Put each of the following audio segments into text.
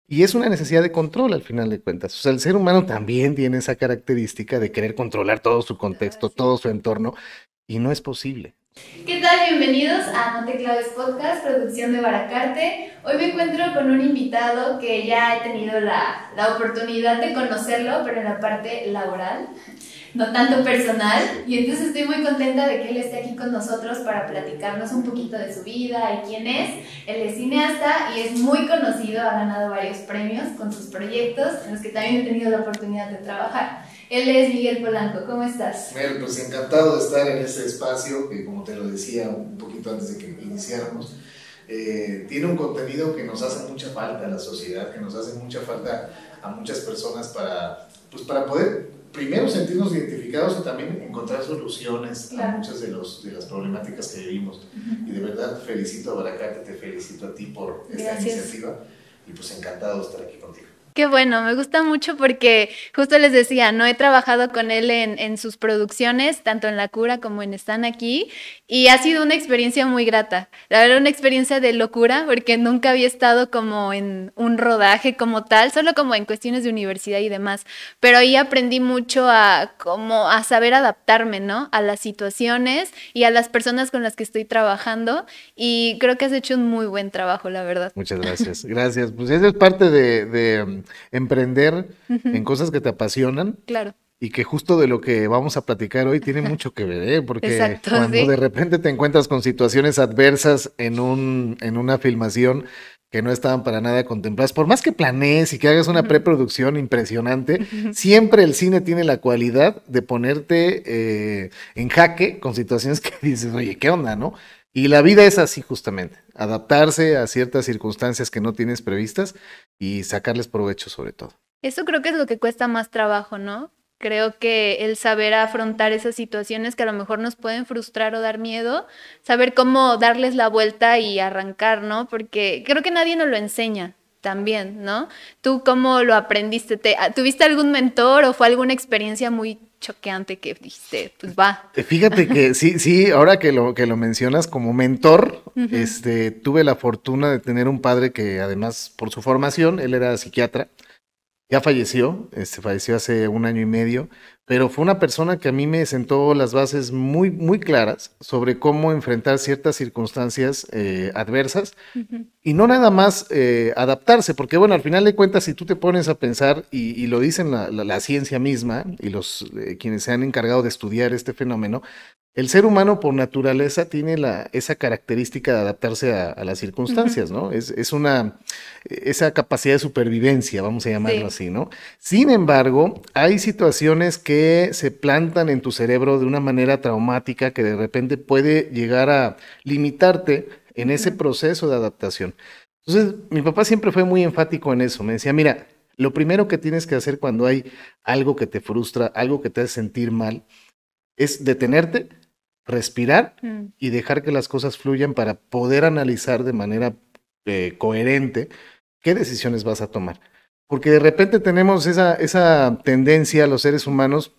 Y es una necesidad de control al final de cuentas. O sea, el ser humano también tiene esa característica de querer controlar todo su contexto, todo su entorno, y no es posible. ¿Qué tal? Bienvenidos a No Te Claves Podcast, producción de Baracarte. Hoy me encuentro con un invitado que ya he tenido la oportunidad de conocerlo, pero en la parte laboral, no tanto personal. Y entonces estoy muy contenta de que él esté aquí con nosotros para platicarnos un poquito de su vida y quién es. Él es cineasta y es muy conocido, ha ganado varios premios con sus proyectos en los que también he tenido la oportunidad de trabajar. Él es Miguel Polanco, ¿cómo estás? Mel, pues encantado de estar en este espacio que, como te lo decía un poquito antes de que iniciáramos, tiene un contenido que nos hace mucha falta a la sociedad, que nos hace mucha falta a muchas personas pues para poder primero sentirnos identificados y también encontrar soluciones a muchas de las problemáticas que vivimos. Y de verdad felicito a Baracate, te felicito a ti por esta iniciativa y pues encantado de estar aquí contigo. Qué bueno, me gusta mucho porque justo les decía, no he trabajado con él en sus producciones, tanto en La Cura como en Están Aquí, y ha sido una experiencia muy grata. La verdad, una experiencia de locura porque nunca había estado como en un rodaje como tal, solo como en cuestiones de universidad y demás, pero ahí aprendí mucho como a saber adaptarme, ¿no? A las situaciones y a las personas con las que estoy trabajando, y creo que has hecho un muy buen trabajo, la verdad. Muchas gracias. Gracias. Pues eso es parte de emprender en cosas que te apasionan. Claro. Y que justo de lo que vamos a platicar hoy tiene mucho que ver, ¿eh? Porque exacto, cuando sí. de repente te encuentras con situaciones adversas en una filmación que no estaban para nada contempladas, por más que planees y que hagas una preproducción impresionante, siempre el cine tiene la cualidad de ponerte en jaque con situaciones que dices, oye, ¿qué onda, no? Y la vida es así justamente, adaptarse a ciertas circunstancias que no tienes previstas y sacarles provecho sobre todo. Eso creo que es lo que cuesta más trabajo, ¿no? Creo que el saber afrontar esas situaciones que a lo mejor nos pueden frustrar o dar miedo, saber cómo darles la vuelta y arrancar, ¿no? Porque creo que nadie nos lo enseña también, ¿no? ¿Tú cómo lo aprendiste? ¿Tuviste algún mentor o fue alguna experiencia muy choqueante que dijiste, pues va? Fíjate que sí, ahora que lo mencionas como mentor, tuve la fortuna de tener un padre que además por su formación, él era psiquiatra. Ya falleció, falleció hace un año y medio, pero fue una persona que a mí me sentó las bases muy, muy claras sobre cómo enfrentar ciertas circunstancias adversas y no nada más adaptarse, porque bueno, al final de cuentas, si tú te pones a pensar, y lo dicen la ciencia misma y los quienes se han encargado de estudiar este fenómeno, el ser humano por naturaleza tiene esa característica de adaptarse a las circunstancias, ¿no? Esa capacidad de supervivencia, vamos a llamarlo así, ¿no? Sin embargo, hay situaciones que se plantan en tu cerebro de una manera traumática que de repente puede llegar a limitarte en ese proceso de adaptación. Entonces, mi papá siempre fue muy enfático en eso. Me decía, mira, lo primero que tienes que hacer cuando hay algo que te frustra, algo que te hace sentir mal, es detenerte, respirar y dejar que las cosas fluyan para poder analizar de manera coherente qué decisiones vas a tomar. Porque de repente tenemos esa tendencia los seres humanos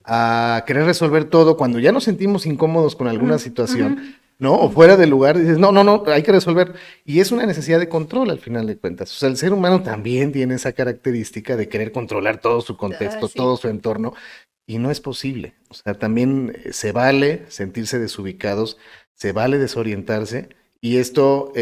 a querer resolver todo cuando ya nos sentimos incómodos con alguna situación, ¿no? O fuera del lugar, dices, no, hay que resolver. Y es una necesidad de control al final de cuentas. O sea, el ser humano también tiene esa característica de querer controlar todo su contexto, todo su entorno, y no es posible. O sea, también se vale sentirse desubicados, se vale desorientarse, y esto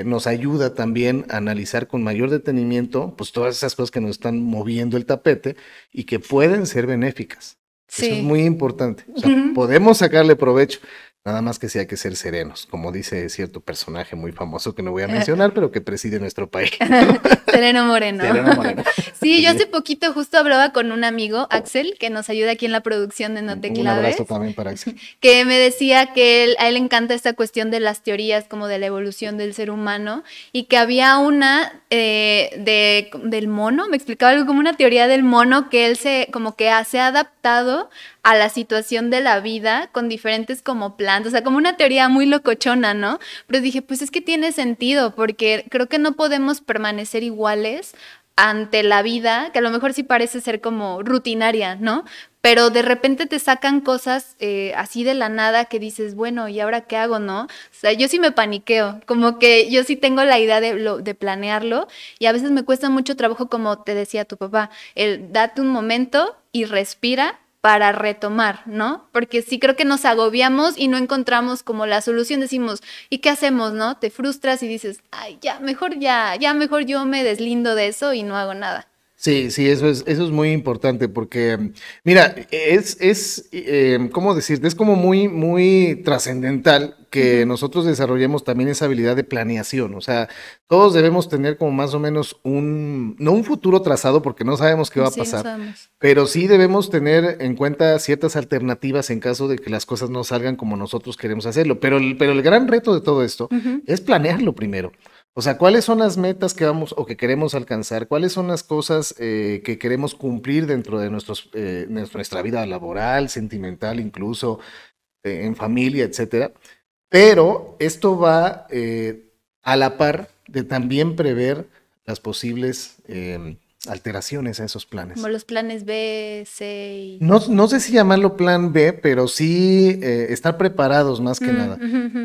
nos ayuda también a analizar con mayor detenimiento pues todas esas cosas que nos están moviendo el tapete y que pueden ser benéficas. Eso es muy importante. O sea, podemos sacarle provecho, nada más que sí hay que ser serenos, como dice cierto personaje muy famoso que no voy a mencionar, pero que preside nuestro país. Sereno Moreno. Sereno Moreno. Sí, yo hace poquito justo hablaba con un amigo, Axel, que nos ayuda aquí en la producción de No Te Claves. Un abrazo también para Axel. Que me decía que a él le encanta esta cuestión de las teorías como de la evolución del ser humano y que había una del mono, me explicaba algo como una teoría del mono que él como que se ha adaptado a la situación de la vida con diferentes como plantas, o sea, como una teoría muy locochona, ¿no? Pero dije, pues es que tiene sentido, porque creo que no podemos permanecer iguales ante la vida, que a lo mejor sí parece ser como rutinaria, ¿no? Pero de repente te sacan cosas así de la nada que dices, bueno, ¿y ahora qué hago, no? O sea, yo sí me paniqueo, como que yo sí tengo la idea de planearlo y a veces me cuesta mucho trabajo, como te decía tu papá, el date un momento y respira para retomar, ¿no? Porque sí creo que nos agobiamos y no encontramos como la solución, decimos, ¿y qué hacemos, no? Te frustras y dices, ay, ya mejor yo me deslindo de eso y no hago nada. Sí, sí, eso es muy importante porque, mira, ¿cómo decirte? Es como muy trascendental que nosotros desarrollemos también esa habilidad de planeación. O sea, todos debemos tener como más o menos no un futuro trazado porque no sabemos qué va a Sí, no pasar, sabemos. pero sí debemos tener en cuenta ciertas alternativas en caso de que las cosas no salgan como nosotros queremos hacerlo. Pero el gran reto de todo esto es planearlo primero. O sea, ¿cuáles son las metas que vamos o que queremos alcanzar? ¿Cuáles son las cosas que queremos cumplir dentro de nuestra vida laboral, sentimental, incluso en familia, etcétera? Pero esto va a la par de también prever las posibles alteraciones a esos planes. Como los planes B, C y... No sé si llamarlo plan B, pero sí estar preparados más que nada.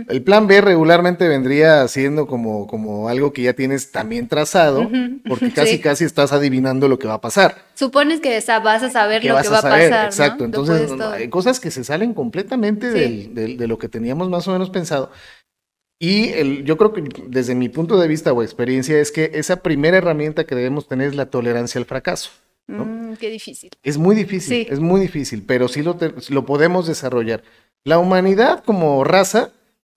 El plan B regularmente vendría siendo como algo que ya tienes también trazado, porque Sí. casi estás adivinando lo que va a pasar. Supones que vas a saber ¿Qué lo vas que va a saber? pasar, Exacto. ¿no? Entonces, Todo. hay cosas que se salen completamente Sí. de lo que teníamos más o menos pensado. Y yo creo que desde mi punto de vista o experiencia es que esa primera herramienta que debemos tener es la tolerancia al fracaso, ¿no? Qué difícil. Es Sí. muy difícil, pero sí lo podemos desarrollar. La humanidad como raza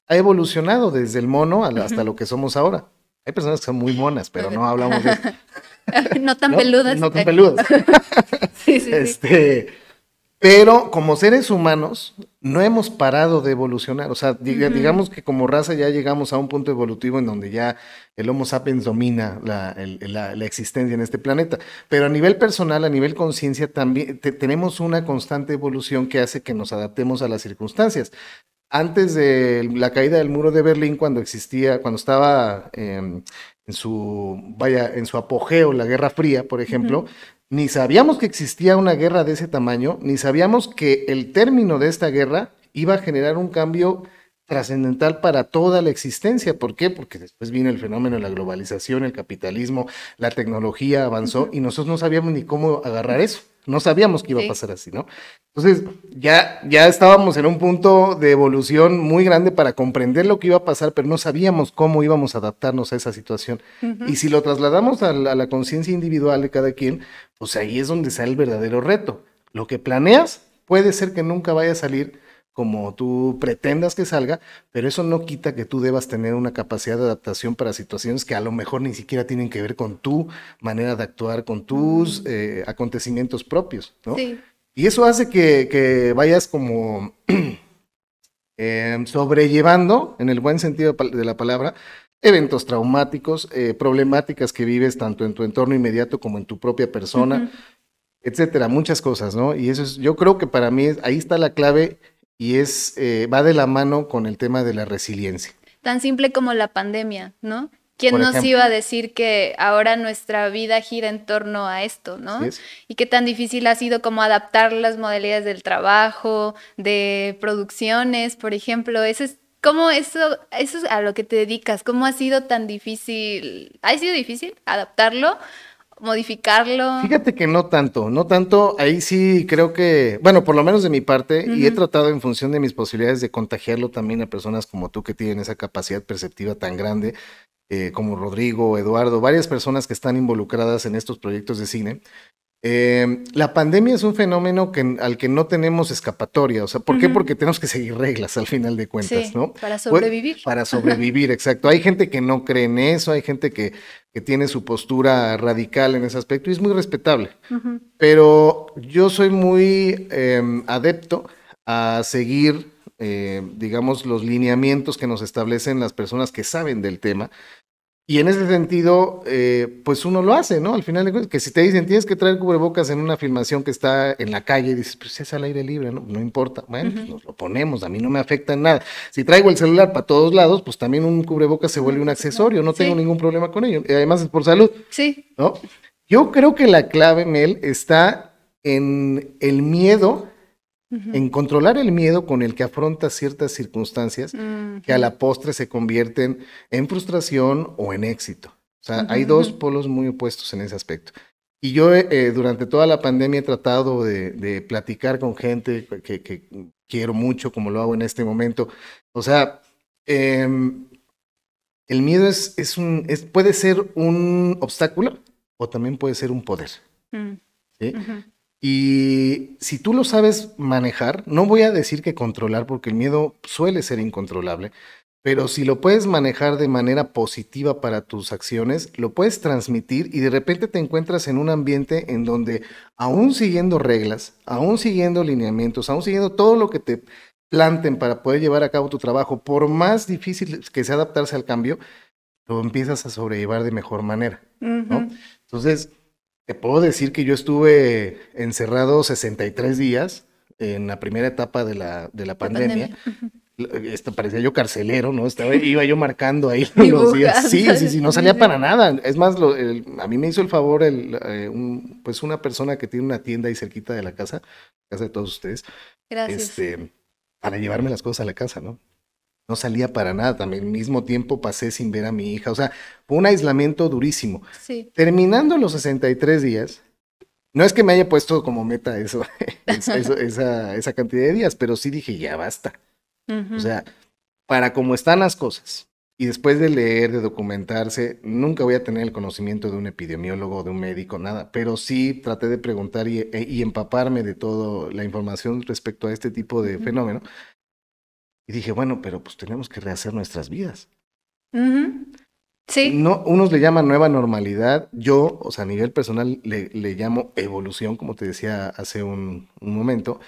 ha evolucionado desde el mono hasta lo que somos ahora. Hay personas que son muy monas, pero no hablamos de eso, No tan ¿no? peludas. No tan peludas. Sí. Pero como seres humanos no hemos parado de evolucionar. O sea, digamos que como raza ya llegamos a un punto evolutivo en donde ya el Homo sapiens domina la existencia en este planeta. Pero a nivel personal, a nivel conciencia, también tenemos una constante evolución que hace que nos adaptemos a las circunstancias. Antes de la caída del muro de Berlín, cuando estaba en su apogeo la Guerra Fría, por ejemplo, ni sabíamos que existía una guerra de ese tamaño, ni sabíamos que el término de esta guerra iba a generar un cambio trascendental para toda la existencia. ¿Por qué? Porque después vino el fenómeno de la globalización, el capitalismo, la tecnología avanzó y nosotros no sabíamos ni cómo agarrar eso. No sabíamos que iba a pasar así, ¿no? Entonces, ya estábamos en un punto de evolución muy grande para comprender lo que iba a pasar, pero no sabíamos cómo íbamos a adaptarnos a esa situación. Y si lo trasladamos a la conciencia individual de cada quien, pues ahí es donde sale el verdadero reto. Lo que planeas puede ser que nunca vaya a salir como tú pretendas que salga, pero eso no quita que tú debas tener una capacidad de adaptación para situaciones que a lo mejor ni siquiera tienen que ver con tu manera de actuar, con tus acontecimientos propios, ¿no? Sí. Y eso hace que vayas como sobrellevando, en el buen sentido de la palabra, eventos traumáticos, problemáticas que vives tanto en tu entorno inmediato como en tu propia persona, etcétera, muchas cosas, ¿no? Y eso yo creo que para mí ahí está la clave y va de la mano con el tema de la resiliencia. Tan simple como la pandemia, ¿no? ¿Quién Por nos ejemplo. iba a decir que ahora nuestra vida gira en torno a esto, ¿no? Así es. Y qué tan difícil ha sido como adaptar las modalidades del trabajo, de producciones, por ejemplo. ¿Cómo eso es a lo que te dedicas? ¿Cómo ha sido tan difícil? ¿Ha sido difícil adaptarlo, modificarlo? Fíjate que no tanto, ahí sí creo que, bueno, por lo menos de mi parte, y he tratado en función de mis posibilidades de contagiarlo también a personas como tú que tienen esa capacidad perceptiva tan grande, como Rodrigo, Eduardo, varias personas que están involucradas en estos proyectos de cine. La pandemia es un fenómeno al que no tenemos escapatoria, o sea, ¿por qué? Porque tenemos que seguir reglas al final de cuentas, Sí, ¿no? para sobrevivir. Para sobrevivir, exacto. Hay gente que no cree en eso, hay gente que tiene su postura radical en ese aspecto y es muy respetable, pero yo soy muy adepto a seguir, digamos, los lineamientos que nos establecen las personas que saben del tema. Y en ese sentido, pues uno lo hace, ¿no? Al final de cuentas, que si te dicen tienes que traer cubrebocas en una filmación que está en la calle, dices, pues es al aire libre, ¿no? No importa. Bueno, pues nos lo ponemos, a mí no me afecta en nada. Si traigo el celular para todos lados, pues también un cubrebocas se vuelve un accesorio, no tengo ningún problema con ello. Y además es por salud, Sí. ¿no? Yo creo que la clave, Mel, está en el miedo, en controlar el miedo con el que afrontas ciertas circunstancias que a la postre se convierten en frustración o en éxito. O sea, hay dos polos muy opuestos en ese aspecto. Y yo durante toda la pandemia he tratado de platicar con gente que quiero mucho, como lo hago en este momento. O sea, el miedo puede ser un obstáculo o también puede ser un poder. ¿Sí? Y si tú lo sabes manejar, no voy a decir que controlar, porque el miedo suele ser incontrolable, pero si lo puedes manejar de manera positiva para tus acciones, lo puedes transmitir y de repente te encuentras en un ambiente en donde, aún siguiendo reglas, aún siguiendo lineamientos, aún siguiendo todo lo que te planten para poder llevar a cabo tu trabajo, por más difícil que sea adaptarse al cambio, lo empiezas a sobrellevar de mejor manera, ¿no? Entonces, te puedo decir que yo estuve encerrado 63 días en la primera etapa de la pandemia. Parecía yo carcelero, ¿no? Iba yo marcando ahí los días. Sí, no salía para nada. Es más, a mí me hizo el favor pues una persona que tiene una tienda ahí cerquita de la casa de todos ustedes. Gracias. Para llevarme las cosas a la casa, ¿no? No salía para nada, también al mismo tiempo pasé sin ver a mi hija, o sea, fue un aislamiento durísimo. Sí. Terminando los 63 días, no es que me haya puesto como meta esa cantidad de días, pero sí dije, ya basta. O sea, para cómo están las cosas, y después de leer, de documentarse, nunca voy a tener el conocimiento de un epidemiólogo, de un médico, nada, pero sí traté de preguntar y empaparme de toda la información respecto a este tipo de fenómeno. Y dije, bueno, pero pues tenemos que rehacer nuestras vidas. Sí. No, unos le llaman nueva normalidad. Yo, o sea, a nivel personal, le llamo evolución, como te decía hace un momento.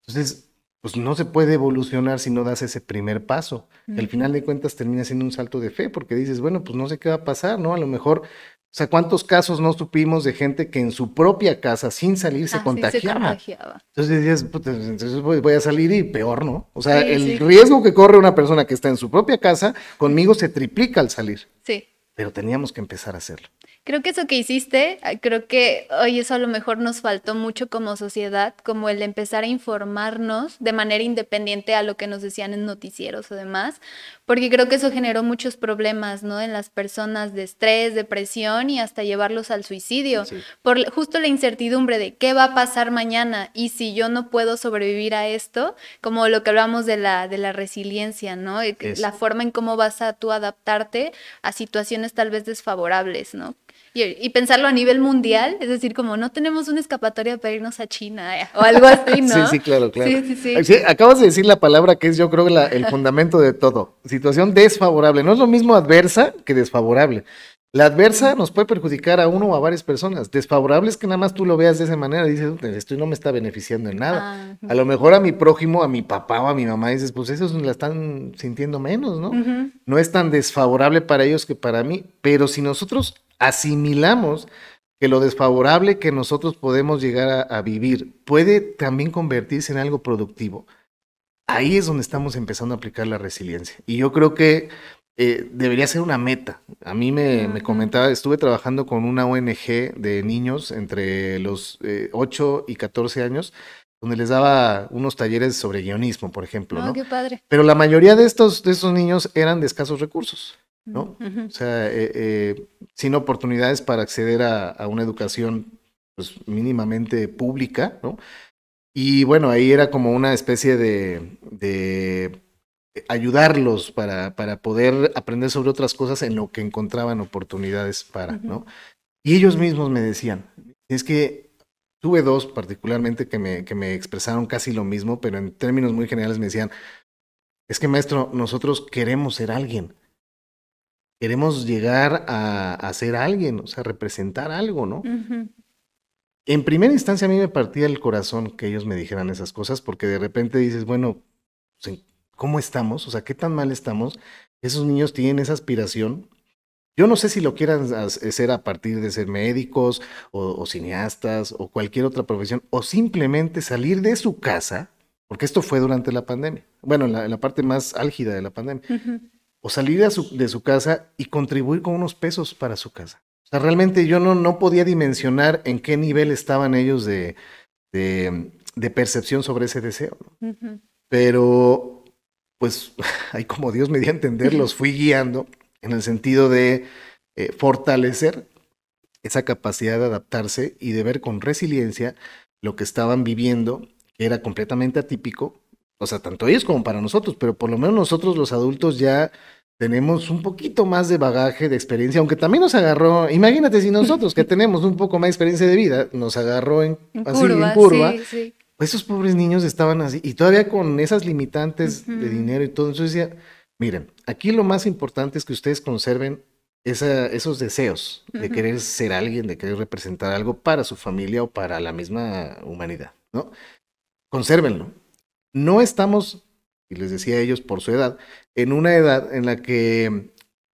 Entonces, pues no se puede evolucionar si no das ese primer paso. Al final de cuentas termina siendo un salto de fe, porque dices, bueno, pues no sé qué va a pasar, ¿no? A lo mejor, o sea, ¿cuántos casos no supimos de gente que en su propia casa, sin salir, se contagiaba? Entonces decías, entonces voy a salir y peor, ¿no? O sea, el riesgo que corre una persona que está en su propia casa, conmigo se triplica al salir. Sí. Pero teníamos que empezar a hacerlo. Creo que eso que hiciste, creo que hoy eso a lo mejor nos faltó mucho como sociedad, como el empezar a informarnos de manera independiente a lo que nos decían en noticieros o demás, porque creo que eso generó muchos problemas, ¿no? En las personas de estrés, depresión y hasta llevarlos al suicidio, por justo la incertidumbre de qué va a pasar mañana y si yo no puedo sobrevivir a esto, como lo que hablamos de la resiliencia, ¿no? La forma en cómo vas a tú adaptarte a situaciones tal vez desfavorables, ¿no? Y pensarlo a nivel mundial, es decir, como no tenemos una escapatoria para irnos a China o algo así, ¿no? Sí, claro. Sí. Acabas de decir la palabra que es, yo creo, el fundamento de todo. Situación desfavorable. No es lo mismo adversa que desfavorable. La adversa nos puede perjudicar a uno o a varias personas. Desfavorable es que nada más tú lo veas de esa manera y dices, esto no me está beneficiando en nada. A lo mejor a mi prójimo, a mi papá o a mi mamá, dices, pues esos la están sintiendo menos, ¿no? No es tan desfavorable para ellos que para mí, pero si nosotros asimilamos que lo desfavorable que nosotros podemos llegar a vivir puede también convertirse en algo productivo, ahí es donde estamos empezando a aplicar la resiliencia. Y yo creo que debería ser una meta. A mí me comentaba, estuve trabajando con una ONG de niños entre los 8 y 14 años, donde les daba unos talleres sobre guionismo, por ejemplo, ¿no? Qué padre. Pero la mayoría de estos niños eran de escasos recursos, ¿no? O sea, sin oportunidades para acceder a una educación pues mínimamente pública, ¿no? Y bueno, ahí era como una especie de ayudarlos para poder aprender sobre otras cosas en lo que encontraban oportunidades para, ¿no? Y ellos mismos me decían, es que tuve dos particularmente que me expresaron casi lo mismo, pero en términos muy generales me decían, es que maestro, nosotros queremos ser alguien. Queremos llegar a ser alguien, o sea, representar algo, ¿no? En primera instancia a mí me partía el corazón que ellos me dijeran esas cosas, porque de repente dices, bueno, ¿cómo estamos? O sea, ¿qué tan mal estamos? Esos niños tienen esa aspiración. Yo no sé si lo quieran hacer a partir de ser médicos o cineastas o cualquier otra profesión, o simplemente salir de su casa, porque esto fue durante la pandemia, bueno, en la parte más álgida de la pandemia. O salir de su casa y contribuir con unos pesos para su casa. O sea, realmente yo no podía dimensionar en qué nivel estaban ellos de percepción sobre ese deseo, ¿no? Pero, pues, ahí como Dios me dio a entender, los fui guiando en el sentido de fortalecer esa capacidad de adaptarse y de ver con resiliencia lo que estaban viviendo, que era completamente atípico, o sea, tanto ellos como para nosotros, pero por lo menos nosotros los adultos ya tenemos un poquito más de bagaje, de experiencia, aunque también nos agarró, imagínate si nosotros que tenemos un poco más de experiencia de vida, nos agarró en curva. Sí. Pues esos pobres niños estaban así, y todavía con esas limitantes de dinero y todo. Entonces decía, miren, aquí lo más importante es que ustedes conserven esos deseos de querer ser alguien, de querer representar algo para su familia o para la misma humanidad, ¿no? Consérvenlo. No estamos, y les decía a ellos por su edad, en una edad en la que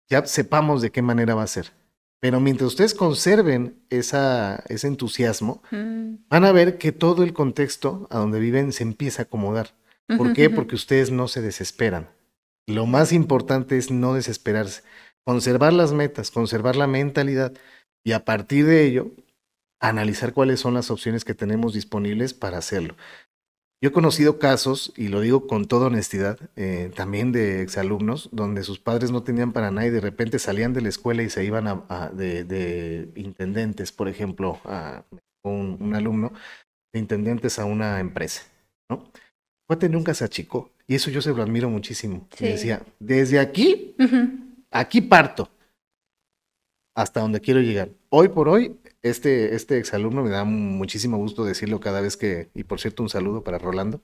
ya sepamos de qué manera va a ser. Pero mientras ustedes conserven ese entusiasmo, van a ver que todo el contexto a donde viven se empieza a acomodar. ¿Por qué? Porque ustedes no se desesperan. Lo más importante es no desesperarse. Conservar las metas, conservar la mentalidad y a partir de ello, analizar cuáles son las opciones que tenemos disponibles para hacerlo. Yo he conocido casos, y lo digo con toda honestidad, también de exalumnos, donde sus padres no tenían para nada y de repente salían de la escuela y se iban de intendentes, por ejemplo, un alumno de intendentes a una empresa, ¿no? Cuate nunca se achicó, y eso yo se lo admiro muchísimo. Sí. Y decía, desde aquí, aquí parto, hasta donde quiero llegar. Hoy por hoy, este exalumno me da muchísimo gusto decirlo cada vez que, y por cierto un saludo para Rolando,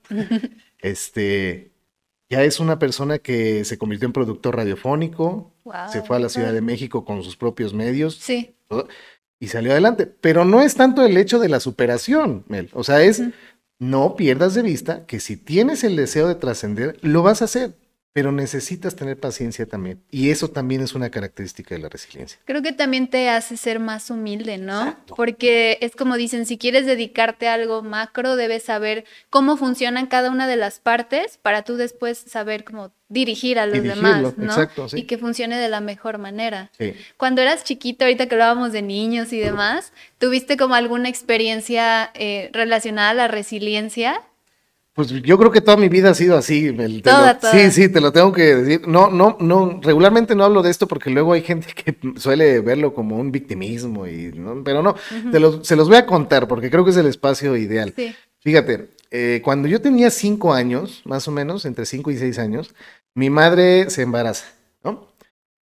ya es una persona que se convirtió en productor radiofónico, se fue a la Ciudad de México con sus propios medios, todo, y salió adelante. Pero no es tanto el hecho de la superación, Mel, o sea, es no pierdas de vista que si tienes el deseo de trascender, lo vas a hacer. Pero necesitas tener paciencia también. Y eso también es una característica de la resiliencia. Creo que también te hace ser más humilde, ¿no? Exacto. Porque es como dicen, si quieres dedicarte a algo macro, debes saber cómo funcionan cada una de las partes para tú después saber cómo dirigir a los demás, ¿no? Exacto, sí. Y que funcione de la mejor manera. Sí. Cuando eras chiquito, ahorita que hablábamos de niños y demás, ¿tuviste como alguna experiencia relacionada a la resiliencia? Pues yo creo que toda mi vida ha sido así. Toda. Sí, te lo tengo que decir. No, regularmente no hablo de esto porque luego hay gente que suele verlo como un victimismo, pero no, se los voy a contar porque creo que es el espacio ideal. Sí. Fíjate, cuando yo tenía 5 años, más o menos, entre 5 y 6 años, mi madre se embaraza, ¿no?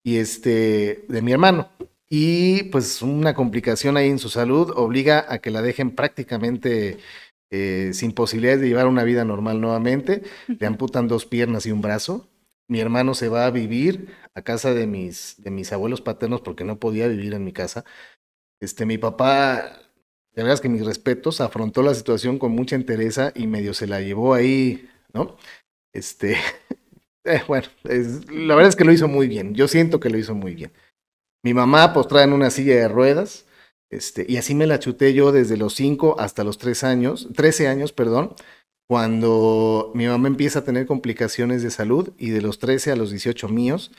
Y de mi hermano. Y pues una complicación ahí en su salud obliga a que la dejen prácticamente sin posibilidades de llevar una vida normal nuevamente. Le amputan 2 piernas y un brazo. Mi hermano se va a vivir a casa de mis abuelos paternos porque no podía vivir en mi casa. Mi papá, de verdad es que mis respetos, afrontó la situación con mucha entereza y medio se la llevó ahí, ¿no? Bueno, la verdad es que lo hizo muy bien. Yo siento que lo hizo muy bien. Mi mamá postrada en una silla de ruedas. Y así me la chuté yo desde los 5 hasta los 13 años, cuando mi mamá empieza a tener complicaciones de salud y de los 13 a los 18 míos,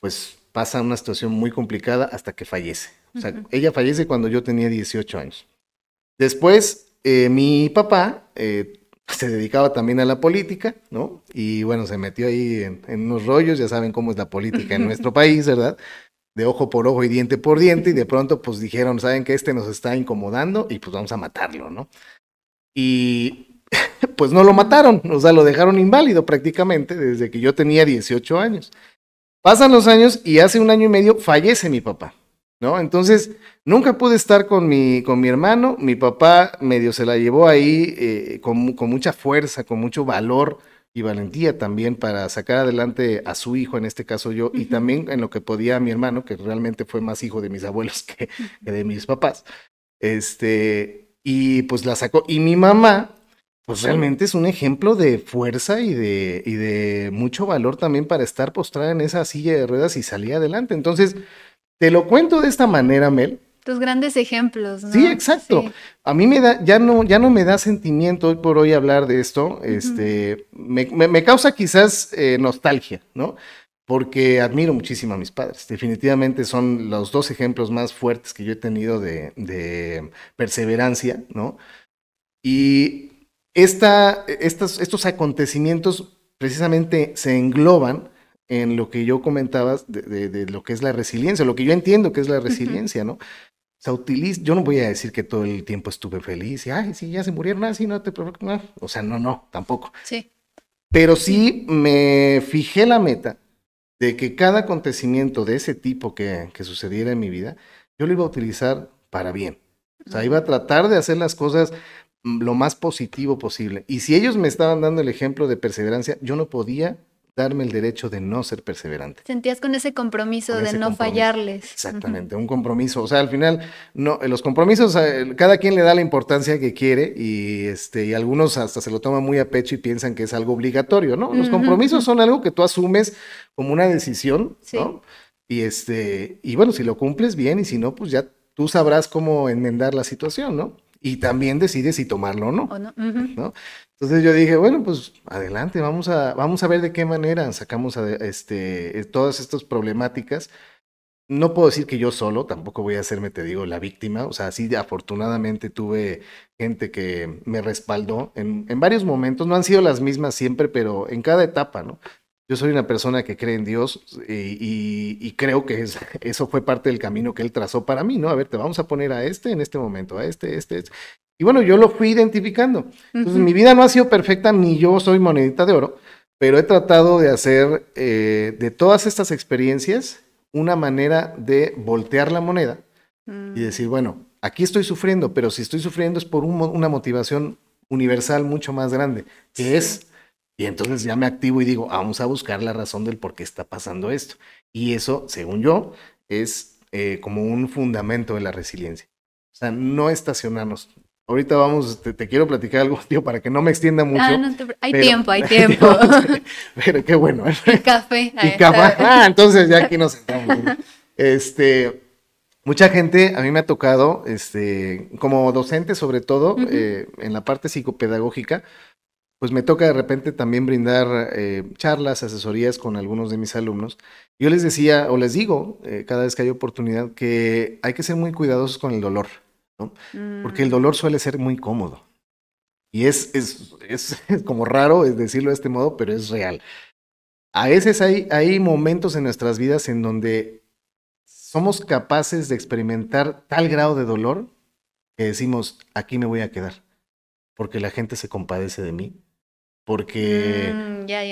pues pasa una situación muy complicada hasta que fallece. O sea, ella fallece cuando yo tenía 18 años. Después, mi papá se dedicaba también a la política, ¿no? Y bueno, se metió ahí en unos rollos, ya saben cómo es la política en nuestro país, ¿verdad? De ojo por ojo y diente por diente, y de pronto pues dijeron, ¿saben qué? Nos está incomodando y pues vamos a matarlo, ¿no? Y pues no lo mataron, o sea, lo dejaron inválido prácticamente desde que yo tenía 18 años. Pasan los años y hace 1 año y medio fallece mi papá, ¿no? Entonces, nunca pude estar con mi hermano, mi papá medio se la llevó ahí con mucha fuerza, con mucho valor y valentía también para sacar adelante a su hijo, en este caso yo, y también en lo que podía mi hermano, que realmente fue más hijo de mis abuelos que de mis papás. Y pues la sacó. Y mi mamá, pues realmente es un ejemplo de fuerza y de mucho valor también para estar postrada en esa silla de ruedas y salir adelante. Entonces, te lo cuento de esta manera, Mel. Tus grandes ejemplos, ¿no? Sí, exacto. Sí. A mí ya no me da sentimiento hoy por hoy hablar de esto. Me causa quizás nostalgia, ¿no? porque admiro muchísimo a mis padres. Definitivamente son los dos ejemplos más fuertes que yo he tenido de perseverancia, ¿no? Y estos acontecimientos precisamente se engloban en lo que yo comentaba de lo que es la resiliencia, lo que yo entiendo que es la resiliencia, ¿no? O sea, yo no voy a decir que todo el tiempo estuve feliz y, ay, sí, ya se murieron, así no te preocupes, no. O sea, no, tampoco. Sí. Pero sí me fijé la meta de que cada acontecimiento de ese tipo que sucediera en mi vida, yo lo iba a utilizar para bien. O sea, iba a tratar de hacer las cosas lo más positivo posible. Y si ellos me estaban dando el ejemplo de perseverancia, yo no podía darme el derecho de no ser perseverante. Sentías con ese compromiso Con de ese no compromiso. fallarles. Exactamente, un compromiso. O sea, al final, no, los compromisos, cada quien le da la importancia que quiere y algunos hasta se lo toman muy a pecho y piensan que es algo obligatorio, ¿no? Los compromisos son algo que tú asumes como una decisión, ¿no? Y bueno, si lo cumples bien y si no, pues ya tú sabrás cómo enmendar la situación, ¿no? Y también decides si tomarlo o no. ¿No? Entonces yo dije, bueno, pues adelante, vamos a ver de qué manera sacamos todas estas problemáticas. No puedo decir que yo solo, tampoco voy a hacerme, te digo, la víctima. O sea, sí, afortunadamente tuve gente que me respaldó en varios momentos. No han sido las mismas siempre, pero en cada etapa, ¿no? Yo soy una persona que cree en Dios y creo que eso fue parte del camino que Él trazó para mí, ¿no? A ver, te vamos a poner a en este momento, a este. Y bueno, yo lo fui identificando. Entonces, mi vida no ha sido perfecta, ni yo soy monedita de oro, pero he tratado de hacer de todas estas experiencias una manera de voltear la moneda y decir, bueno, aquí estoy sufriendo, pero si estoy sufriendo es por una motivación universal mucho más grande, que es... Y entonces ya me activo y digo, vamos a buscar la razón del por qué está pasando esto. Y eso, según yo, es como un fundamento de la resiliencia. O sea, no estacionarnos. Ahorita te quiero platicar algo, tío, para que no me extienda mucho. Hay tiempo. Pero qué bueno. Y café. Y café. Entonces ya aquí nos sentamos. Mucha gente, a mí me ha tocado, como docente sobre todo, en la parte psicopedagógica, pues me toca de repente también brindar charlas, asesorías con algunos de mis alumnos. Yo les decía, o les digo, cada vez que hay oportunidad, que hay que ser muy cuidadosos con el dolor, ¿no? Porque el dolor suele ser muy cómodo. Y es como raro decirlo de este modo, pero es real. A veces hay momentos en nuestras vidas en donde somos capaces de experimentar tal grado de dolor que decimos, aquí me voy a quedar, porque la gente se compadece de mí, porque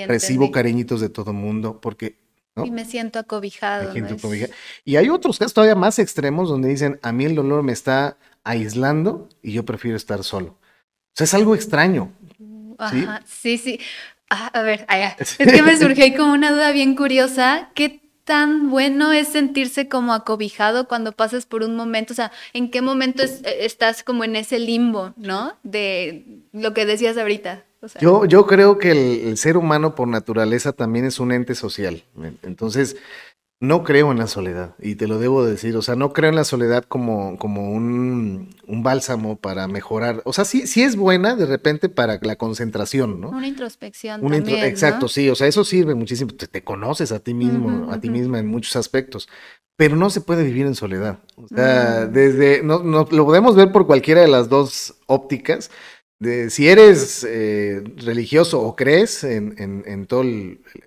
recibo cariñitos de todo mundo, porque... ¿no? Y me siento acobijado. Y hay otros casos todavía más extremos donde dicen, a mí el dolor me está aislando y yo prefiero estar solo. O sea, es algo extraño. Ajá, sí. A ver, es que me surgió ahí como una duda bien curiosa. ¿Qué tan bueno es sentirse como acobijado cuando pasas por un momento? O sea, ¿en qué momento estás como en ese limbo, ¿no? De lo que decías ahorita. O sea, yo creo que el ser humano por naturaleza también es un ente social. Entonces, no creo en la soledad, y te lo debo decir. O sea, no creo en la soledad como un bálsamo para mejorar. O sea, sí es buena de repente para la concentración, ¿no? Una introspección también, exacto, ¿no? sí. O sea, eso sirve muchísimo. Te conoces a ti mismo, a ti misma en muchos aspectos. Pero no se puede vivir en soledad. O sea, no lo podemos ver por cualquiera de las dos ópticas. Si eres religioso o crees en todo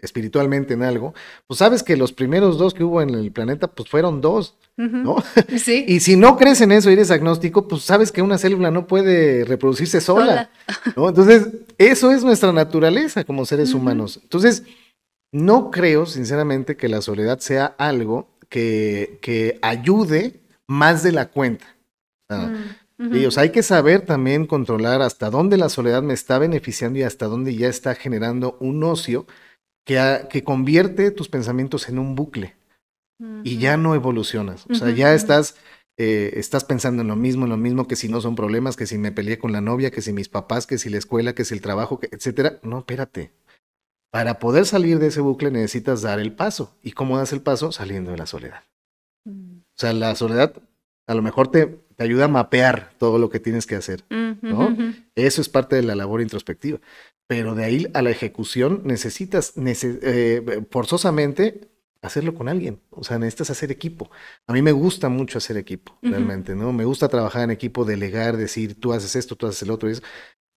espiritualmente en algo, pues sabes que los primeros dos que hubo en el planeta, pues fueron dos, ¿no? Sí. Y si no crees en eso y eres agnóstico, pues sabes que una célula no puede reproducirse sola, ¿no? Entonces, eso es nuestra naturaleza como seres humanos. Entonces, no creo, sinceramente, que la soledad sea algo que ayude más de la cuenta. Sí, o sea, hay que saber también controlar hasta dónde la soledad me está beneficiando y hasta dónde ya está generando un ocio que convierte tus pensamientos en un bucle y ya no evolucionas. O sea, ya estás pensando en lo mismo, que si no son problemas, que si me peleé con la novia, que si mis papás, que si la escuela, que si el trabajo, etcétera. No, espérate. Para poder salir de ese bucle necesitas dar el paso. ¿Y cómo das el paso? Saliendo de la soledad. O sea, la soledad a lo mejor te ayuda a mapear todo lo que tienes que hacer, ¿no? Eso es parte de la labor introspectiva. pero de ahí a la ejecución necesitas forzosamente hacerlo con alguien. O sea, necesitas hacer equipo. A mí me gusta mucho hacer equipo, realmente, ¿no? Me gusta trabajar en equipo, delegar, decir, tú haces esto, tú haces el otro, y eso.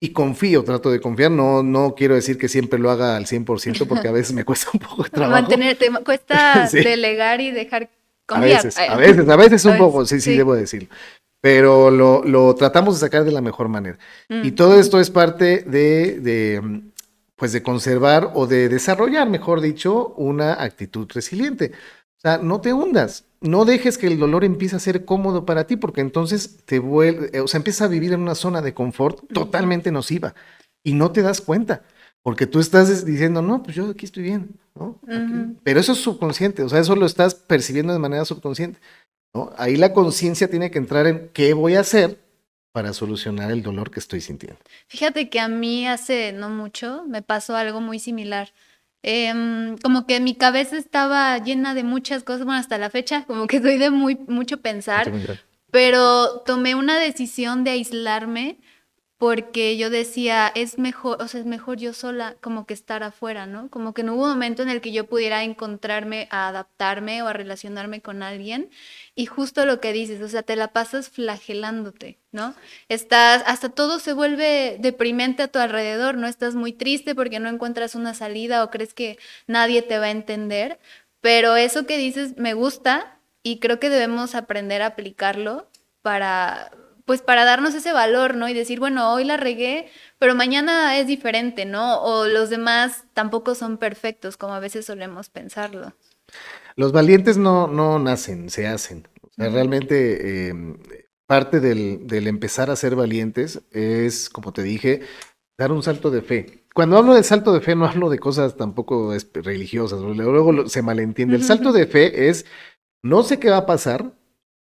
Y confío, trato de confiar. No quiero decir que siempre lo haga al 100% porque a veces me cuesta un poco de trabajo. Te cuesta Sí. delegar y dejar confiar. A veces un poco, sí, sí. debo decirlo. Pero lo tratamos de sacar de la mejor manera. Y todo esto es parte pues de conservar o de desarrollar, mejor dicho, una actitud resiliente. O sea, no te hundas, no dejes que el dolor empiece a ser cómodo para ti, porque entonces empiezas a vivir en una zona de confort totalmente nociva y no te das cuenta, porque tú estás diciendo, no, pues yo aquí estoy bien, ¿no? Pero eso es subconsciente, o sea, eso lo estás percibiendo de manera subconsciente, ¿no? Ahí la conciencia tiene que entrar en qué voy a hacer para solucionar el dolor que estoy sintiendo. Fíjate que a mí hace no mucho me pasó algo muy similar. Como que mi cabeza estaba llena de muchas cosas, bueno, hasta la fecha, como que soy de mucho pensar, pero tomé una decisión de aislarme porque yo decía, es mejor, o sea, es mejor yo sola como que estar afuera, ¿no? Como que no hubo un momento en el que yo pudiera encontrarme a adaptarme o a relacionarme con alguien. Y justo lo que dices, o sea, te la pasas flagelándote, ¿no? Hasta todo se vuelve deprimente a tu alrededor, ¿no? Estás muy triste porque no encuentras una salida o crees que nadie te va a entender. Pero eso que dices me gusta y creo que debemos aprender a aplicarlo pues para darnos ese valor, ¿no? Y decir, bueno, hoy la regué, pero mañana es diferente, ¿no? O los demás tampoco son perfectos, como a veces solemos pensarlo. Los valientes no nacen, se hacen. O sea, realmente parte del empezar a ser valientes es, como te dije, dar un salto de fe. Cuando hablo de salto de fe no hablo de cosas tampoco religiosas, luego se malentiende. El salto de fe es, no sé qué va a pasar,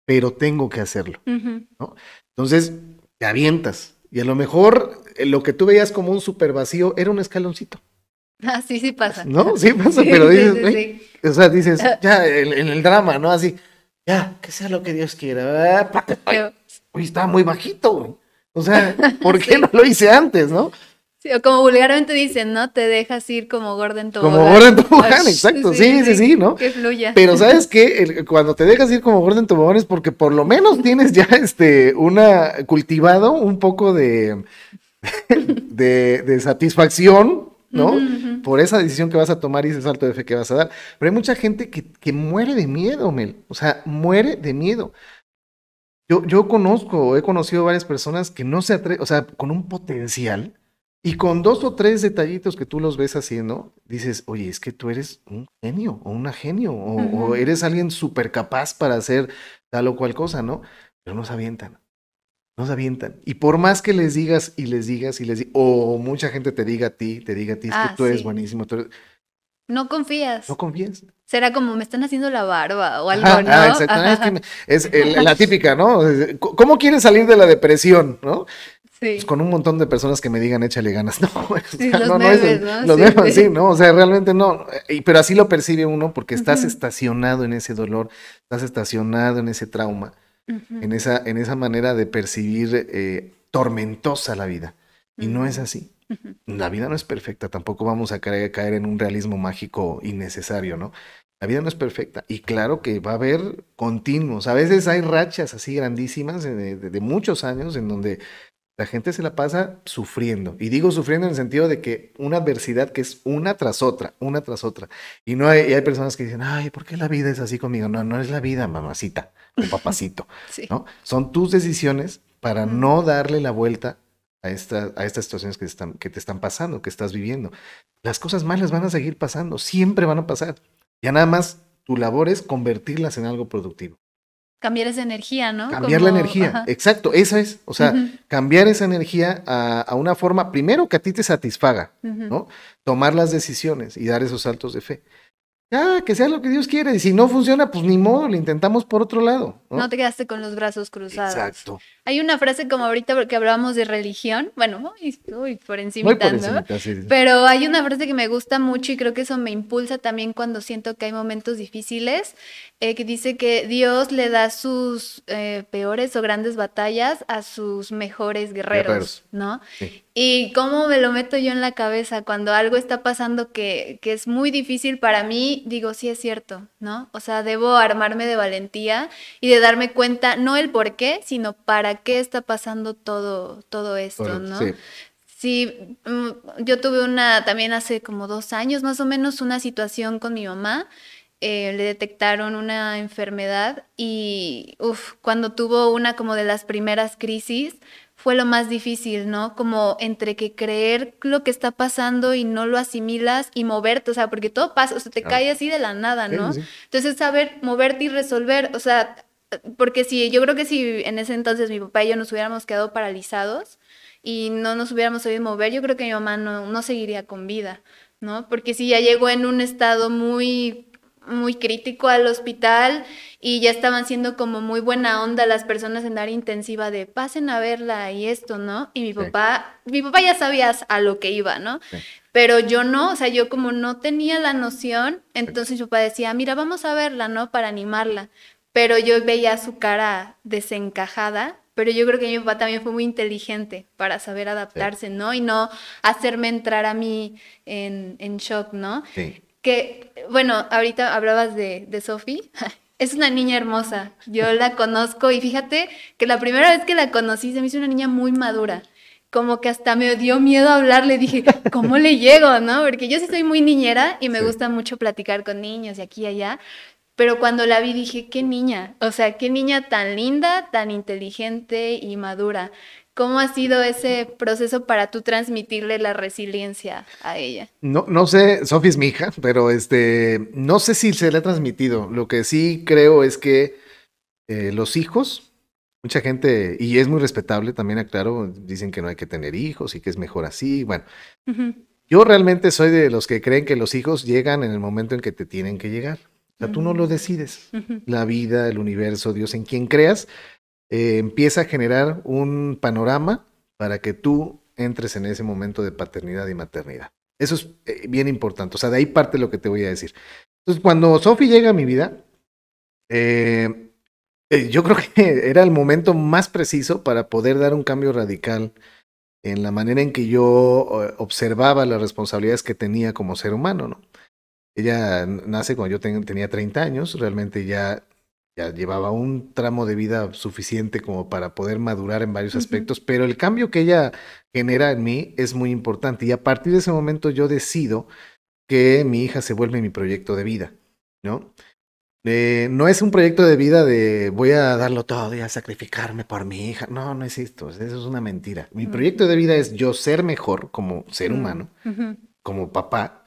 pero tengo que hacerlo, ¿no? Entonces, te avientas. Y a lo mejor lo que tú veías como un super vacío era un escaloncito. Ah, sí pasa. ¿No? Sí pasa, Sí, pero dices, sí. o sea, dices, ya, en el drama, ¿no? Así, ya, que sea lo que Dios quiera. Uy, estaba muy bajito, güey. O sea, ¿por qué no lo hice antes, no? Sí, o como vulgarmente dicen, ¿no? Te dejas ir como gordo en tobogán. Como gordo en tobogán, exacto, sí, ¿no? Que fluya. Pero ¿sabes qué? Cuando te dejas ir como gordo en tobogán es porque por lo menos tienes ya cultivado un poco de satisfacción, ¿no? Por esa decisión que vas a tomar y ese salto de fe que vas a dar. Pero hay mucha gente que muere de miedo, Mel. O sea, muere de miedo. He conocido varias personas que no se atreven, o sea, con un potencial y con 2 o 3 detallitos que tú los ves haciendo, dices, oye, es que tú eres un genio o una genio o eres alguien súper capaz para hacer tal o cual cosa, ¿no? Pero no se avientan. No se avientan. Y por más que les digas o mucha gente te diga a ti, es que tú eres buenísimo. No confías. No confías. Será como, me están haciendo la barba o algo, ¿no? Exactamente. Es la típica, ¿no? ¿Cómo quieres salir de la depresión, no? Sí. Pues con un montón de personas que me digan, échale ganas. No, sí, los memes, ¿no? Los memes, sí, ¿no? O sea, realmente no. Pero así lo percibe uno porque estás estacionado en ese dolor, estás estacionado en ese trauma. En esa manera de percibir tormentosa la vida. Y no es así. La vida no es perfecta, tampoco vamos a caer en un realismo mágico innecesario, ¿no? La vida no es perfecta. Y claro que va a haber continuos. A veces hay rachas así grandísimas de muchos años en donde la gente se la pasa sufriendo. Y digo sufriendo en el sentido de que una adversidad que es una tras otra. Y hay personas que dicen, ay, ¿por qué la vida es así conmigo? No es la vida, mamacita o papacito, sí. ¿no? Son tus decisiones para no darle la vuelta a estas situaciones que te están pasando, que estás viviendo. Las cosas malas van a seguir pasando, siempre van a pasar. Ya nada más tu labor es convertirlas en algo productivo. Cambiar esa energía, ¿no? Cambiar la energía, exacto, esa es, o sea, cambiar esa energía a una forma, primero que a ti te satisfaga, ¿no? Tomar las decisiones y dar esos saltos de fe. Ya, que sea lo que Dios quiere, y si no funciona, pues ni modo, lo intentamos por otro lado. No te quedaste con los brazos cruzados. Exacto. Hay una frase como ahorita que hablábamos de religión, bueno, por encimita, ¿no? Sí. Pero hay una frase que me gusta mucho y creo que eso me impulsa también cuando siento que hay momentos difíciles, que dice que Dios le da sus peores o grandes batallas a sus mejores guerreros. ¿No? Sí. Y cómo me lo meto yo en la cabeza cuando algo está pasando que es muy difícil para mí, digo, sí es cierto, ¿no? O sea, debo armarme de valentía y de darme cuenta, no el por qué, sino para qué está pasando todo esto, ¿no? Sí. Sí, yo tuve también hace como 2 años más o menos, una situación con mi mamá. Le detectaron una enfermedad y cuando tuvo una como de las primeras crisis, fue lo más difícil, ¿no? Como entre que creer lo que está pasando y no lo asimilas y moverte, o sea, porque todo pasa, o sea, te cae así de la nada, Sí, ¿no? sí. Entonces, saber moverte y resolver, o sea, porque yo creo que si en ese entonces mi papá y yo nos hubiéramos quedado paralizados y no nos hubiéramos sabido mover, yo creo que mi mamá no seguiría con vida, ¿no? Porque si ya llegó en un estado muy crítico al hospital y ya estaban siendo como muy buena onda las personas en área intensiva de pasen a verla y esto, ¿no? Y mi papá ya sabía a lo que iba, ¿no? Sí. Pero yo no, o sea, yo como no tenía la noción, entonces mi papá decía, mira, vamos a verla, ¿no? Para animarla. Pero yo veía su cara desencajada, pero yo creo que mi papá también fue muy inteligente para saber adaptarse, ¿no? Y no hacerme entrar a mí en shock, ¿no? Sí. Que, bueno, ahorita hablabas de Sophie. Es una niña hermosa. Yo la conozco y fíjate que la primera vez que la conocí se me hizo una niña muy madura. Como que hasta me dio miedo hablarle. Dije, ¿cómo le llego, no? Porque yo sí soy muy niñera y me Sí. gusta mucho platicar con niños y aquí y allá. Pero cuando la vi dije, qué niña. O sea, qué niña tan linda, tan inteligente y madura. ¿Cómo ha sido ese proceso para tú transmitirle la resiliencia a ella? No sé, Sofi es mi hija, pero no sé si se le ha transmitido. Lo que sí creo es que los hijos, mucha gente, y es muy respetable también, aclaro, dicen que no hay que tener hijos y que es mejor así. Bueno, Ujú. yo realmente soy de los que creen que los hijos llegan en el momento en que te tienen que llegar. O sea, tú no lo decides. Ujú. La vida, el universo, Dios, en quien creas, empieza a generar un panorama para que tú entres en ese momento de paternidad y maternidad. Eso es bien importante. O sea, de ahí parte lo que te voy a decir. Entonces, cuando Sofi llega a mi vida, yo creo que era el momento más preciso para poder dar un cambio radical en la manera en que yo observaba las responsabilidades que tenía como ser humano, ¿no? Ella nace cuando yo tenía 30 años, realmente ya llevaba un tramo de vida suficiente como para poder madurar en varios aspectos, pero el cambio que ella genera en mí es muy importante y a partir de ese momento yo decido que mi hija se vuelve mi proyecto de vida, ¿no? No es un proyecto de vida de voy a darlo todo y a sacrificarme por mi hija. No, no es esto, eso es una mentira. Mi proyecto de vida es yo ser mejor como ser humano, como papá,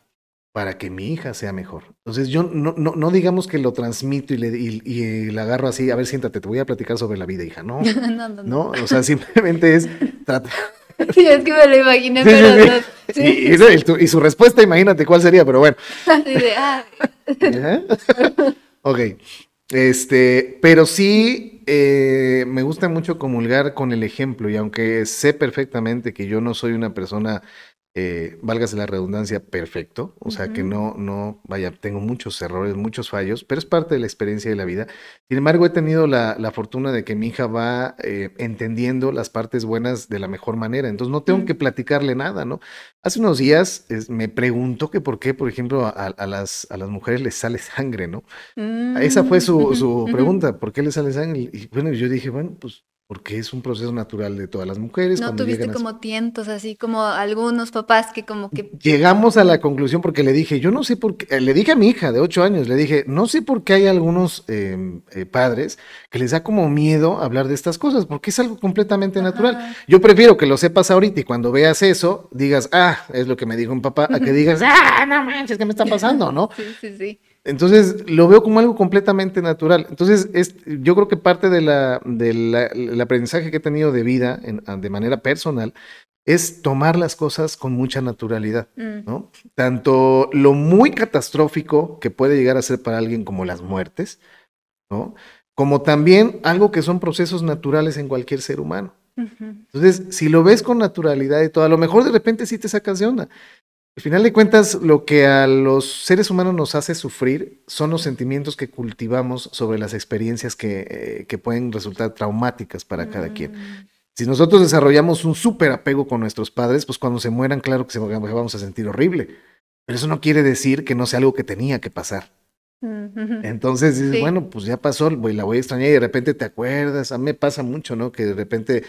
para que mi hija sea mejor. Entonces yo no digamos que lo transmito y la agarro así, a ver, siéntate, te voy a platicar sobre la vida, hija. No, no, o sea, simplemente es tratar. Sí, es que me lo imaginé, Sí, pero sí, no. sí. Y su respuesta, imagínate cuál sería, pero bueno. Así de, Ok. Pero sí me gusta mucho comulgar con el ejemplo, y aunque sé perfectamente que yo no soy una persona, válgase la redundancia, perfecto, o sea que vaya, tengo muchos errores, muchos fallos, pero es parte de la experiencia de la vida. Sin embargo, he tenido la fortuna de que mi hija va entendiendo las partes buenas de la mejor manera, entonces no tengo que platicarle nada, ¿no? Hace unos días me preguntó que por qué, por ejemplo, a las mujeres les sale sangre, ¿no? Esa fue su pregunta, ¿por qué les sale sangre? Y bueno, yo dije, bueno, pues porque es un proceso natural de todas las mujeres. ¿No Cuando tuviste llegan como tientos, así como algunos papás que como que... Llegamos a la conclusión porque le dije, yo no sé por qué, le dije a mi hija de 8 años, le dije, no sé por qué hay algunos padres que les da como miedo hablar de estas cosas, porque es algo completamente natural. Yo prefiero que lo sepas ahorita y cuando veas eso, digas, es lo que me dijo un papá, a que digas, no manches, ¿qué me está pasando? ¿No? Sí. Entonces lo veo como algo completamente natural. Entonces yo creo que parte del aprendizaje que he tenido de vida de manera personal es tomar las cosas con mucha naturalidad, ¿no? Tanto lo muy catastrófico que puede llegar a ser para alguien como las muertes, ¿no? Como también algo que son procesos naturales en cualquier ser humano. Entonces, si lo ves con naturalidad y todo, a lo mejor de repente sí te sacas de onda. Al final de cuentas, lo que a los seres humanos nos hace sufrir son los sentimientos que cultivamos sobre las experiencias que pueden resultar traumáticas para cada quien. Si nosotros desarrollamos un súper apego con nuestros padres, pues cuando se mueran, claro que vamos a sentir horrible. Pero eso no quiere decir que no sea algo que tenía que pasar. Entonces dices, Sí. bueno, pues ya pasó, la voy a extrañar y de repente te acuerdas. A mí me pasa mucho, ¿no? Que de repente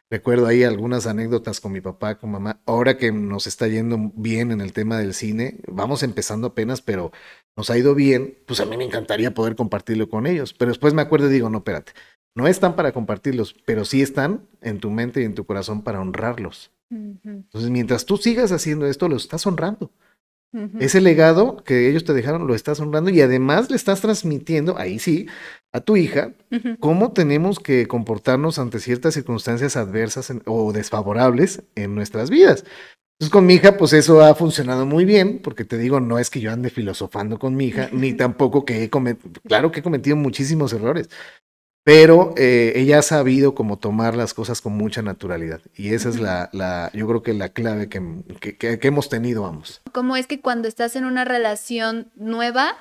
recuerdo ahí algunas anécdotas con mi papá, con mamá. Ahora que nos está yendo bien en el tema del cine, vamos empezando apenas, pero nos ha ido bien, pues a mí me encantaría poder compartirlo con ellos. Pero después me acuerdo y digo, no, espérate, no están para compartirlos, pero sí están en tu mente y en tu corazón para honrarlos. Entonces, mientras tú sigas haciendo esto, los estás honrando. Ese legado que ellos te dejaron lo estás honrando y además le estás transmitiendo, ahí sí, a tu hija, cómo tenemos que comportarnos ante ciertas circunstancias adversas o desfavorables en nuestras vidas. Entonces con mi hija, pues eso ha funcionado muy bien, porque te digo, no es que yo ande filosofando con mi hija, ni tampoco que claro que he cometido muchísimos errores, pero ella ha sabido como tomar las cosas con mucha naturalidad. Y esa es yo creo que la clave que hemos tenido ambos. ¿Cómo es que cuando estás en una relación nueva,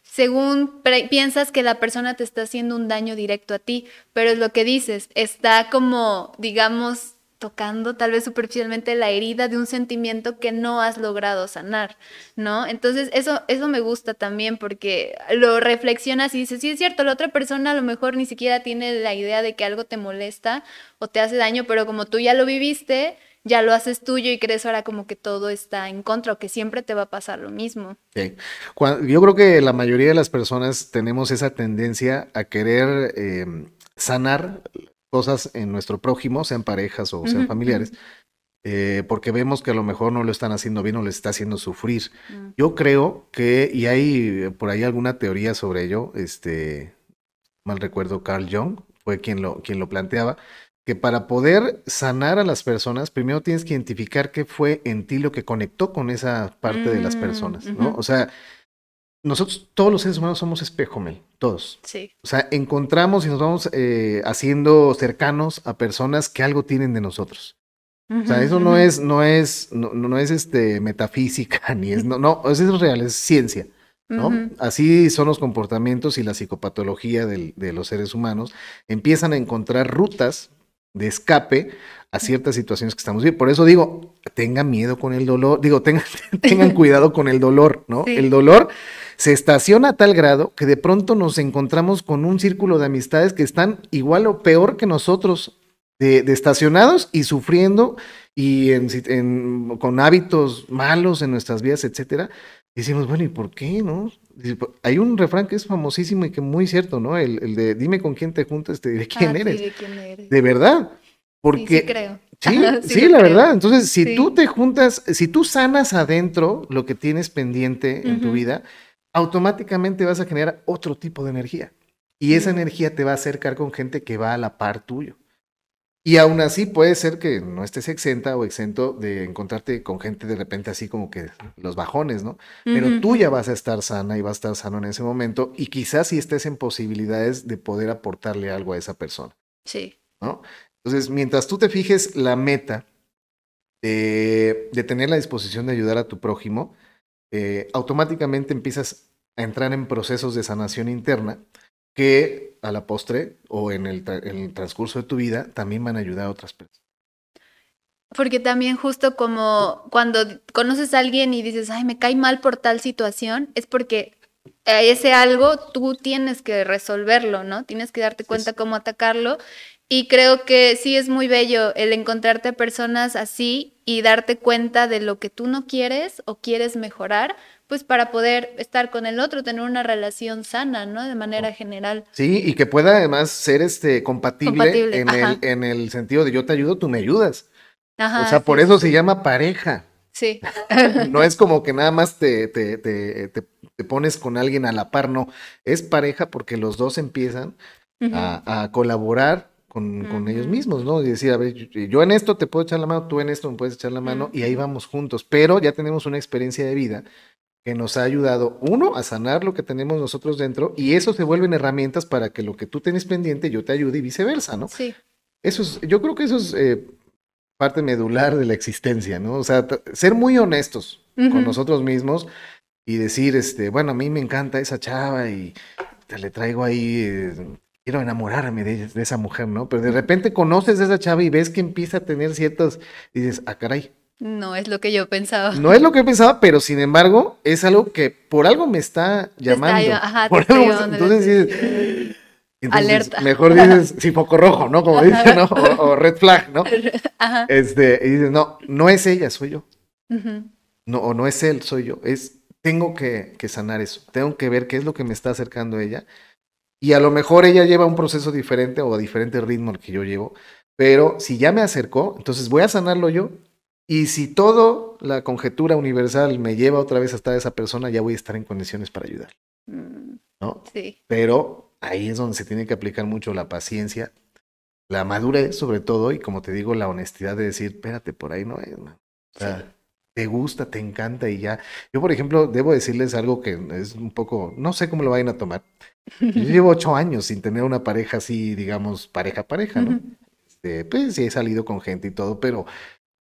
según piensas que la persona te está haciendo un daño directo a ti, pero es lo que dices, está como, digamos, tocando tal vez superficialmente la herida de un sentimiento que no has logrado sanar, ¿no? Entonces eso me gusta también porque lo reflexionas y dices, sí es cierto, la otra persona a lo mejor ni siquiera tiene la idea de que algo te molesta o te hace daño, pero como tú ya lo viviste, ya lo haces tuyo y crees ahora como que todo está en contra o que siempre te va a pasar lo mismo. Sí. Yo creo que la mayoría de las personas tenemos esa tendencia a querer sanar cosas en nuestro prójimo, sean parejas o sean familiares, porque vemos que a lo mejor no lo están haciendo bien o les está haciendo sufrir. Yo creo que, y hay por ahí alguna teoría sobre ello, mal recuerdo, Carl Jung fue quien lo planteaba, que para poder sanar a las personas, primero tienes que identificar qué fue en ti lo que conectó con esa parte de las personas, ¿no? O sea, nosotros, todos los seres humanos somos espejo, Mel, todos. Sí. O sea, encontramos y nos vamos haciendo cercanos a personas que algo tienen de nosotros. O sea, eso no es metafísica, ni es, eso es real, es ciencia, ¿no? Así son los comportamientos y la psicopatología de los seres humanos. Empiezan a encontrar rutas de escape a ciertas situaciones que estamos viviendo. Por eso digo, tengan miedo con el dolor, tengan cuidado con el dolor, ¿no? Sí. El dolor se estaciona a tal grado que de pronto nos encontramos con un círculo de amistades que están igual o peor que nosotros, de estacionados y sufriendo y con hábitos malos en nuestras vidas, etcétera. Y decimos, bueno, ¿y por qué, no? Hay un refrán que es famosísimo y que muy cierto, ¿no? El de dime con quién te juntas, te diré quién eres. Sí, de quién eres. De verdad. Porque, sí creo. Sí, la verdad. Entonces, si Sí. tú te juntas, si tú sanas adentro lo que tienes pendiente en tu vida, automáticamente vas a generar otro tipo de energía. Y esa energía te va a acercar con gente que va a la par tuyo. Y aún así puede ser que no estés exenta o exento de encontrarte con gente de repente así como que los bajones, ¿no? Pero tú ya vas a estar sana y vas a estar sano en ese momento y quizás sí estés en posibilidades de poder aportarle algo a esa persona. Sí. ¿No? Entonces, mientras tú te fijes la meta de tener la disposición de ayudar a tu prójimo, automáticamente empiezas a entrar en procesos de sanación interna que a la postre o en el transcurso de tu vida también van a ayudar a otras personas. Porque también justo como cuando conoces a alguien y dices, ay, me cae mal por tal situación, es porque ese algo tú tienes que resolverlo, ¿no? Tienes que darte cuenta cómo atacarlo. Y creo que sí es muy bello el encontrarte a personas así y darte cuenta de lo que tú no quieres o quieres mejorar, pues para poder estar con el otro, tener una relación sana, ¿no? De manera general. Sí, y que pueda además ser compatible en el sentido de yo te ayudo, tú me ayudas. Ajá, o sea, por eso se llama pareja. Sí. No es como que nada más te pones con alguien a la par, no. Es pareja porque los dos empiezan a colaborar con ellos mismos, ¿no? Y decir, a ver, yo en esto te puedo echar la mano, tú en esto me puedes echar la mano, y ahí vamos juntos. Pero ya tenemos una experiencia de vida que nos ha ayudado, uno, a sanar lo que tenemos nosotros dentro, y eso se vuelven herramientas para que lo que tú tienes pendiente yo te ayude y viceversa, ¿no? Sí. Yo creo que eso es parte medular de la existencia, ¿no? O sea, ser muy honestos con nosotros mismos y decir, bueno, a mí me encanta esa chava y le traigo ahí quiero enamorarme de esa mujer, ¿no? Pero de repente conoces a esa chava y ves que empieza a tener ciertos, dices, ah, caray. No es lo que yo pensaba. No es lo que pensaba, pero sin embargo, es algo que por algo me está llamando. Ajá, por te algo, está llamando entonces dices, alerta. mejor dices, sí, foco rojo, ¿no? Como dicen, ¿no? O red flag, ¿no? Ajá. Y dices, no, no es ella, soy yo. Uh-huh. No, o no es él, soy yo. Tengo que sanar eso. Tengo que ver qué es lo que me está acercando a ella. Y a lo mejor ella lleva un proceso diferente o a diferente ritmo al que yo llevo. Pero si ya me acercó, entonces voy a sanarlo yo. Y si todo la conjetura universal me lleva otra vez hasta esa persona, ya voy a estar en condiciones para ayudar. ¿No? Sí. Pero ahí es donde se tiene que aplicar mucho la paciencia, la madurez sobre todo, y como te digo, la honestidad de decir, espérate, por ahí no es, man. O sea, sí. Te gusta, te encanta y ya. Yo, por ejemplo, debo decirles algo que es un poco, no sé cómo lo vayan a tomar. Yo llevo 8 años sin tener una pareja así, digamos, pareja, ¿no? Pues sí he salido con gente y todo, pero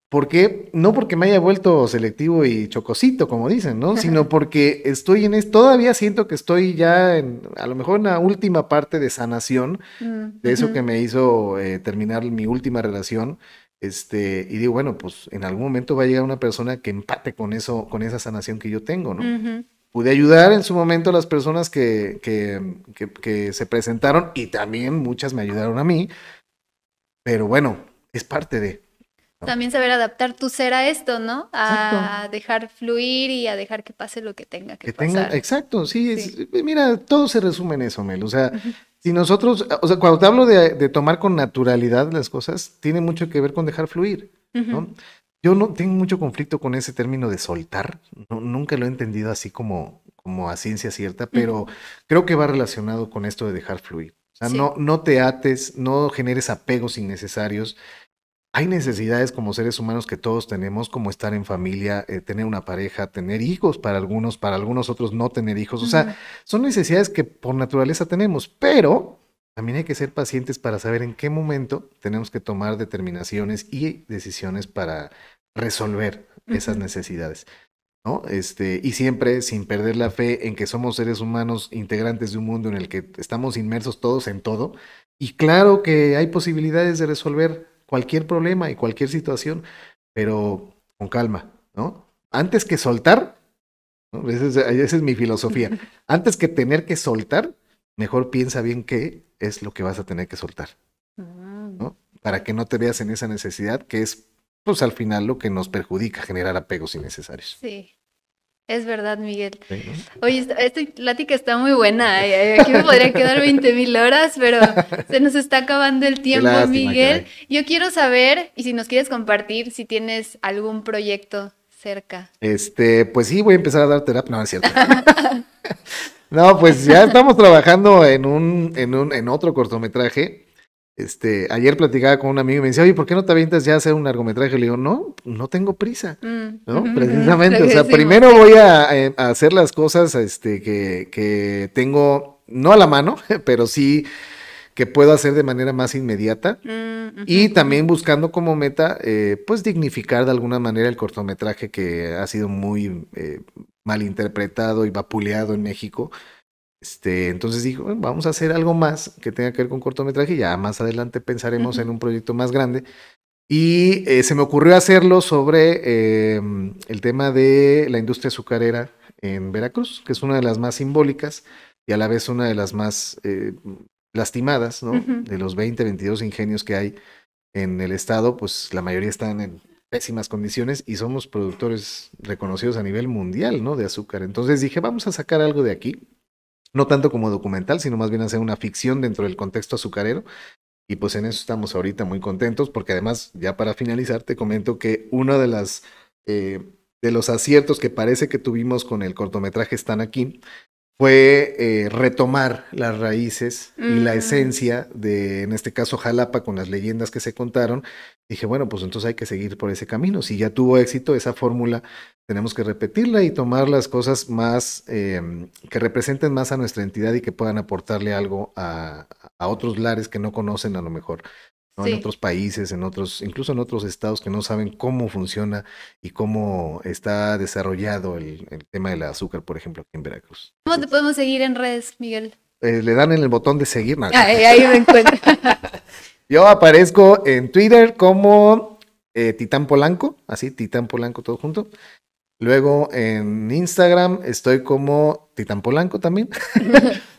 ¿por qué? No porque me haya vuelto selectivo y chocosito, como dicen, ¿no? Sino porque estoy todavía siento que estoy ya a lo mejor en la última parte de sanación de eso que me hizo terminar mi última relación. Y digo, bueno, pues en algún momento va a llegar una persona que empate con eso, con esa sanación que yo tengo, ¿no? Pude ayudar en su momento a las personas que se presentaron y también muchas me ayudaron a mí, pero bueno, es parte de... ¿no? También saber adaptar tu ser a esto, ¿no? A exacto. Dejar fluir y a dejar que pase lo que tenga que pasar. Exacto, sí. Mira, todo se resume en eso, Mel, o sea... Si nosotros, o sea, cuando te hablo de tomar con naturalidad las cosas, tiene mucho que ver con dejar fluir, ¿no? Yo no tengo mucho conflicto con ese término de soltar, nunca lo he entendido así como a ciencia cierta, pero creo que va relacionado con esto de dejar fluir. O sea, no te ates, no generes apegos innecesarios. Hay necesidades como seres humanos que todos tenemos, como estar en familia, tener una pareja, tener hijos para algunos otros no tener hijos. O sea, son necesidades que por naturaleza tenemos, pero también hay que ser pacientes para saber en qué momento tenemos que tomar determinaciones y decisiones para resolver esas necesidades, ¿no? Y siempre sin perder la fe en que somos seres humanos integrantes de un mundo en el que estamos inmersos todos en todo. Y claro que hay posibilidades de resolver cualquier problema y cualquier situación, pero con calma, ¿no? Antes que soltar, ¿no? Esa es mi filosofía. Antes que tener que soltar, mejor piensa bien qué es lo que vas a tener que soltar, ¿no? Para que no te veas en esa necesidad que es, pues al final, lo que nos perjudica, generar apegos innecesarios. Sí. Es verdad, Miguel. Sí, ¿no? Oye, esta plática está muy buena. Aquí me podría quedar 20,000 horas, pero se nos está acabando el tiempo, lástima, Miguel. Caray. Yo quiero saber, y si nos quieres compartir, si tienes algún proyecto cerca. Pues sí, voy a empezar a dar terapia. No, es cierto. No, pues ya estamos trabajando en otro cortometraje. Ayer platicaba con un amigo y me decía, oye, ¿por qué no te avientas ya a hacer un largometraje? Le digo, no tengo prisa, ¿no? Precisamente, o sea, primero voy a hacer las cosas que tengo, no a la mano, pero sí que puedo hacer de manera más inmediata y también buscando como meta, pues dignificar de alguna manera el cortometraje que ha sido muy mal interpretado y vapuleado en México. Entonces dijo, bueno, vamos a hacer algo más que tenga que ver con cortometraje y ya más adelante pensaremos en un proyecto más grande. Y se me ocurrió hacerlo sobre el tema de la industria azucarera en Veracruz, que es una de las más simbólicas y a la vez una de las más lastimadas, ¿no? De los 22 ingenios que hay en el estado, pues la mayoría están en pésimas condiciones y somos productores reconocidos a nivel mundial, ¿no? De azúcar. Entonces dije, vamos a sacar algo de aquí. No tanto como documental, sino más bien hacer una ficción dentro del contexto azucarero. Y pues en eso estamos ahorita muy contentos, porque además, ya para finalizar, te comento que uno de los aciertos que parece que tuvimos con el cortometraje Están Aquí fue retomar las raíces y la esencia de, en este caso, Jalapa, con las leyendas que se contaron. Dije, bueno, pues entonces hay que seguir por ese camino. Si ya tuvo éxito esa fórmula, tenemos que repetirla y tomar las cosas más que representen más a nuestra entidad y que puedan aportarle algo a otros lares que no conocen a lo mejor, ¿no? Sí. En otros países, incluso en otros estados que no saben cómo funciona y cómo está desarrollado el tema del azúcar, por ejemplo, aquí en Veracruz. ¿Cómo te podemos seguir en redes, Miguel? le dan en el botón de seguir. No, Ahí me encuentro. yo aparezco en Twitter como Titán Polanco, así, Titán Polanco todo junto. Luego en Instagram estoy como Titán Polanco también.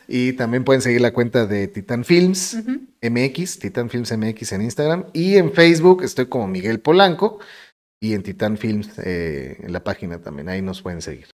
Y también pueden seguir la cuenta de Titán Films MX, Titán Films MX en Instagram. Y en Facebook estoy como Miguel Polanco. Y en Titán Films, en la página también, ahí nos pueden seguir.